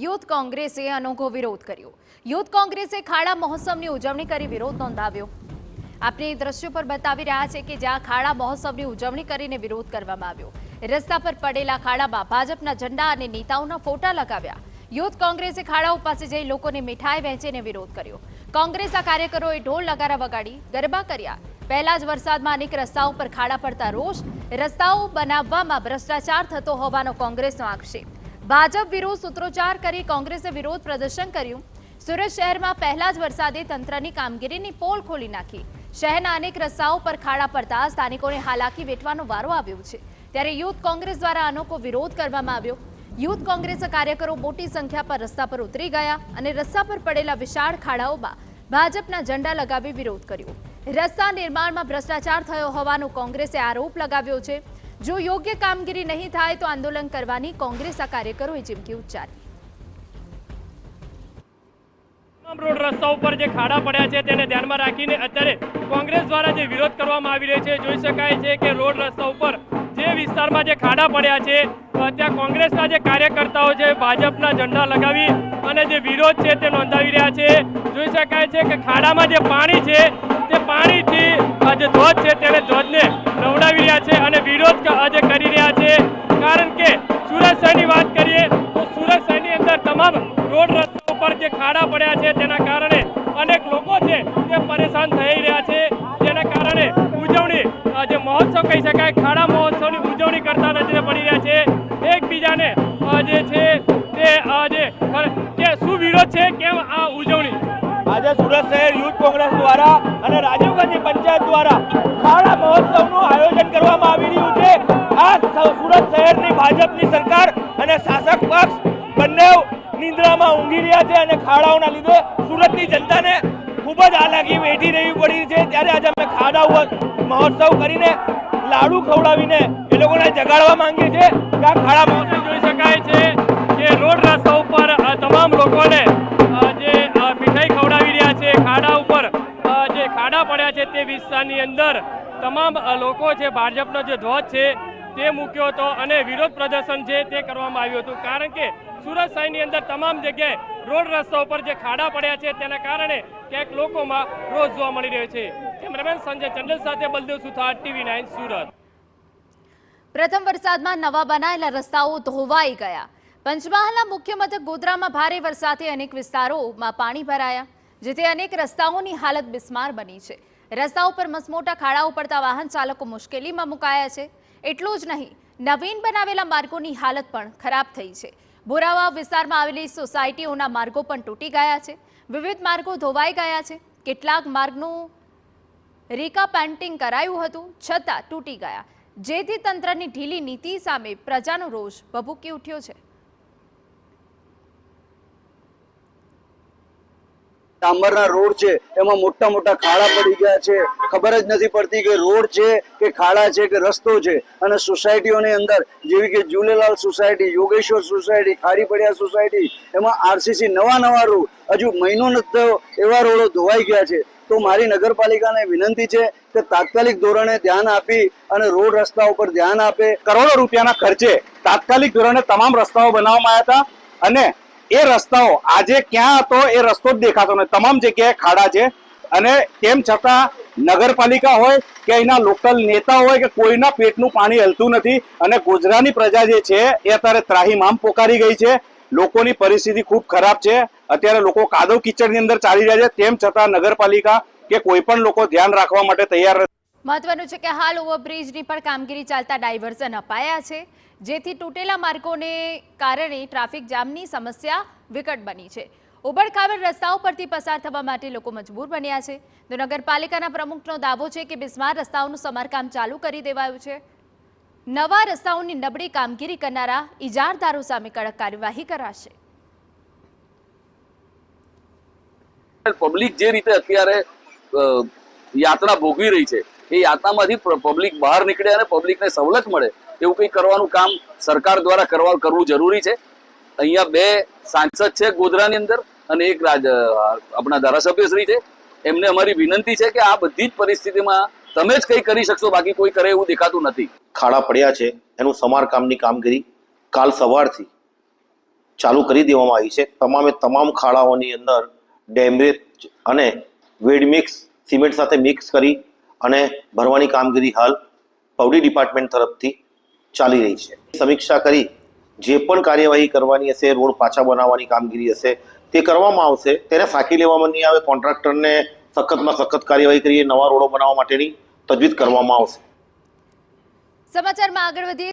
Youth કોંગ્રેસે અનોખો વિરોધ કર્યો। યુથ કોંગ્રેસે ખાડા મહોત્સવની ઉજવણી કરી વિરોધ નોંધાવ્યો। આપણે દ્રશ્યો પર બતાવી રહ્યા છે કે જ્યાં ખાડા મહોત્સવની ઉજવણી કરીને વિરોધ કરવામાં આવ્યો। રસ્તા પર પડેલા ખાડામાં ભાજપના ઝંડા અને નેતાઓના ફોટા લગાવ્યા। યુથ કોંગ્રેસે ખાડાઓ પાસે જઈ લોકોને મીઠાઈ વહેંચીને વિરોધ કર્યો। કોંગ્રેસના કાર્યકરોએ ઢોલ નગારા વગાડી ગરબા કર્યા। પહેલા જ વરસાદમાં અનેક રસ્તાઓ પર ખાડા પડતા રોષ। રસ્તાઓ બનાવવામાં ભ્રષ્ટાચાર થતો હોવાનો કોંગ્રેસનો આક્ષેપ। ભાજપ વિરોધ સૂત્રોચ્ચાર કરી કોંગ્રેસે વિરોધ પ્રદર્શન કર્યું। સુરત શહેરમાં પહેલા જ વરસાદે તંત્રની કામગીરીની પોલ ખોલી નાખી। શહેરના અનેક રસ્તાઓ પર ખાડા પડતા સ્થાનિકોને હાલાકી વેઠવાનો વારો આવ્યો છે। ત્યારે યુથ કોંગ્રેસ દ્વારા અનોખો વિરોધ કરવામાં આવ્યો। યુથ કોંગ્રેસના કાર્યકરો મોટી સંખ્યા પર રસ્તા પર ઉતરી ગયા અને રસ્તા પર પડેલા વિશાળ ખાડાઓમાં ભાજપના ઝંડા લગાવી વિરોધ કર્યો। રસ્તા નિર્માણમાં ભ્રષ્ટાચાર થયો હોવાનો કોંગ્રેસે આરોપ લગાવ્યો છે। જો યોગ્ય કામગીરી નહીં થાય તો આંદોલન કરવાની કોંગ્રેસના કાર્યકરોએ ચીમકી ઉચ્ચારી। રોડ રસ્તા ઉપર જે ખાડા પડ્યા છે તેને ધ્યાનમાં રાખીને અત્યારે કોંગ્રેસ દ્વારા જે વિરોધ કરવામાં આવી રહ્યો છે જોઈ શકાય છે કે રોડ રસ્તા ઉપર જે વિસ્તારમાં જે ખાડા પડ્યા છે ત્યાં કોંગ્રેસના જે કાર્યકર્તાઓ છે ભાજપના ઝંડા લગાવી અને જે વિરોધ છે તે નોંધાવી રહ્યા છે। જોઈ શકાય છે કે ખાડામાં જે પાણી છે તે પાણીથી જે ધ્વજ છે તેને ધ્વજને નવડાવી રહ્યા છે અને વિરોધ આજે કરી રહ્યા છે। કારણ કે સુરત શહેરની વાત કરીએ તો સુરત શહેરની અંદર તમામ રોડ રસ્તા ઉપર જે ખાડા પડ્યા છે તેના કારણે અનેક લોકો છે તે પરેશાન થઈ રહ્યા છે। જેના કારણે ઉજવણી જે મહોત્સવ કહી શકાય ખાડા મહોત્સવની ઉજવણી કરતા નજરે પડી રહ્યા છે। એકબીજાને જે છે તે શું વિરોધ છે કેમ આ ઉજવણી આજે સુરત શહેર યુથ કોંગ્રેસ દ્વારા અને રાજીવ ગાંધી પંચાયત દ્વારા ખાડા મહોત્સવનું આયોજન કરવામાં આવી રહ્યું છે। આ સુરત શહેરની ભાજપની સરકાર અને શાસક પક્ષ બંને નિંદ્રામાં ઊંઘી રહ્યા છે અને ખાડાઓના લીધે સુરતની જનતાને ખૂબ જ હાલાકી વેઠી રહેવી પડી છે। ત્યારે આજે અમે ખાડા મહોત્સવ કરીને લાડુ ખવડાવીને એ લોકોને જગાડવા માંગીએ છીએ કે આ ખાડા મહોત્સવ જોઈ શકાય છે કે રોડ રસ્તા ઉપર તમામ લોકોને જે મીઠાઈ ખવડાવી રહ્યા છે। ખાડા ઉપર જે ખાડા પડ્યા છે તે વિસ્તારની અંદર તમામ લોકો છે ભાજપનો જે ધ્વજ છે તે મૂક્યો હતો અને વિરોધ પ્રદર્શન છે તે કરવામાં આવ્યું હતું। કારણ કે સુરત શહેરની અંદર તમામ જગ્યાએ રોડ રસ્તા ઉપર જે ખાડા પડ્યા છે તેના કારણે ક્યાંક લોકોમાં રોષ જોવા મળી રહ્યો છે। કેમેરામેન સંજય ચંડલ સાથે બલદેવ સુથાર, TV9 સુરત। પ્રથમ વરસાદમાં નવા બનાયેલા રસ્તાઓ ધોવાઈ ગયા। પંચમહાલના મુખ્ય મથક ગોધરામાં ભારે વરસાદથી અનેક વિસ્તારોમાં પાણી ભરાયા, જેથી અનેક રસ્તાઓની હાલત બિસ્માર બની છે। રસ્તાઓ પર મસમોટા ખાડાઓ પડતા વાહન ચાલકો મુશ્કેલીમાં મુકાયા છે। એટલું જ નહીં, નવીન બનાવેલા માર્ગોની હાલત પણ ખરાબ થઈ છે। બોરાવાવ વિસ્તારમાં આવેલી સોસાયટીઓના માર્ગો પણ તૂટી ગયા છે। વિવિધ માર્ગો ધોવાઈ ગયા છે। કેટલાક માર્ગનું રીકાપેન્ટિંગ કરાયું હતું છતાં તૂટી ગયા, જેથી તંત્રની ઢીલી નીતિ સામે પ્રજાનો રોષ ભભૂકી ઉઠ્યો છે। ડામરના રોડ છે એમાં મોટા મોટા ખાડા પડી ગયા છે। ખબર જ નથી પડતી કે રોડ છે કે ખાડા છે કે રસ્તો છે। અને સોસાયટીઓની અંદર જેવી કે Jhulelal society, Yogeshwar society, Khadipadiya society, એમાં આરસીસી નવા રોડ હજુ મહિનો નથી થયો એવા રોડો ધોવાઈ ગયા છે। તો મારી નગરપાલિકાને વિનંતી છે કે તાત્કાલિક ધોરણે ધ્યાન આપી અને રોડ રસ્તા ઉપર ધ્યાન આપે। કરોડો રૂપિયાના ખર્ચે તાત્કાલિક ધોરણે તમામ રસ્તાઓ બનાવવામાં આવ્યા હતા અને એ રસ્તાઓ આજે ક્યાં હતો એ રસ્તો જ દેખાતો નથી। તમામ જગ્યાએ ખાડા છે અને તેમ છતાં નગરપાલિકા હોય કે અહીંના લોકલ નેતા હોય કે કોઈના પેટનું પાણી હલતું નથી અને ગુજરાતની પ્રજા જે છે એ અત્યારે ત્રાહિમામ પોકારી ગઈ છે। લોકોની પરિસ્થિતિ ખૂબ ખરાબ છે। અત્યારે લોકો કાદવ કીચડની અંદર ચાલી રહ્યા છે, તેમ છતાં નગરપાલિકા કે કોઈ પણ લોકો ધ્યાન રાખવા માટે તૈયાર નથી। મહત્વનું છે કે હાલ ઓવરબ્રિજની પણ કામગીરી ચાલતા ડાયવર્ઝન અપાયા છે, જેથી તૂટેલા માર્ગોને કારણે ટ્રાફિક જામની સમસ્યા વિકટ બની છે। ઉબડખાબડ રસ્તાઓ પરથી પસાર થવા માટે લોકો મજબૂર બન્યા છે। તો નગરપાલિકાના પ્રમુખનો દાવો છે કે બિસ્માર રસ્તાઓનું સમારકામ ચાલુ કરી દેવાયું છે। નવા રસ્તાઓની નબળી કામગીરી કરનારા ઇજારદારો સામે કડક કાર્યવાહી કરાશે। પબ્લિક જે રીતે અત્યારે યાતના ભોગવી રહી છે એ યાતનામાંથી પબ્લિક બહાર નીકળે અને પબ્લિકને સવલત મળે એવું કંઈ કરવાનું કામ સરકાર દ્વારા કરવું જરૂરી છે। અહીંયા બે સાંસદ છે ગોધરાની અંદર અને એક આપણા ધારાસભ્યશ્રી છે। એમને અમારી વિનંતી છે કે આ બધી જ પરિસ્થિતિમાં તમે જ કંઈ કરી શકશો, બાકી કોઈ કરે એવું દેખાતું નથી। ખાડા પડ્યા છે એનું સમારકામની કામગીરી કાલ સવારથી ચાલુ કરી દેવામાં આવી છે. તમામ ખાડાઓની અંદર ડેમરેજ અને વેડ મિક્સ સિમેન્ટ સાથે મિક્સ કરી અને ભરવાની કામગીરી હાલ પવડી ડિપાર્ટમેન્ટ તરફથી ચાલી રહી છે. સમીક્ષા કરી જે પણ કાર્યવાહી કરવાની હશે, રોડ પાછા બનાવવાની કામગીરી હશે તે કરવામાં આવશે. તેને ફાંકી લેવામાં નહીં આવે. કોન્ટ્રાક્ટરને સખતમાં સખત કાર્યવાહી કરીએ, નવા રોડો બનાવવા માટેની તજવીજ કરવામાં આવશે. સમાચારમાં આગળ વધીએ.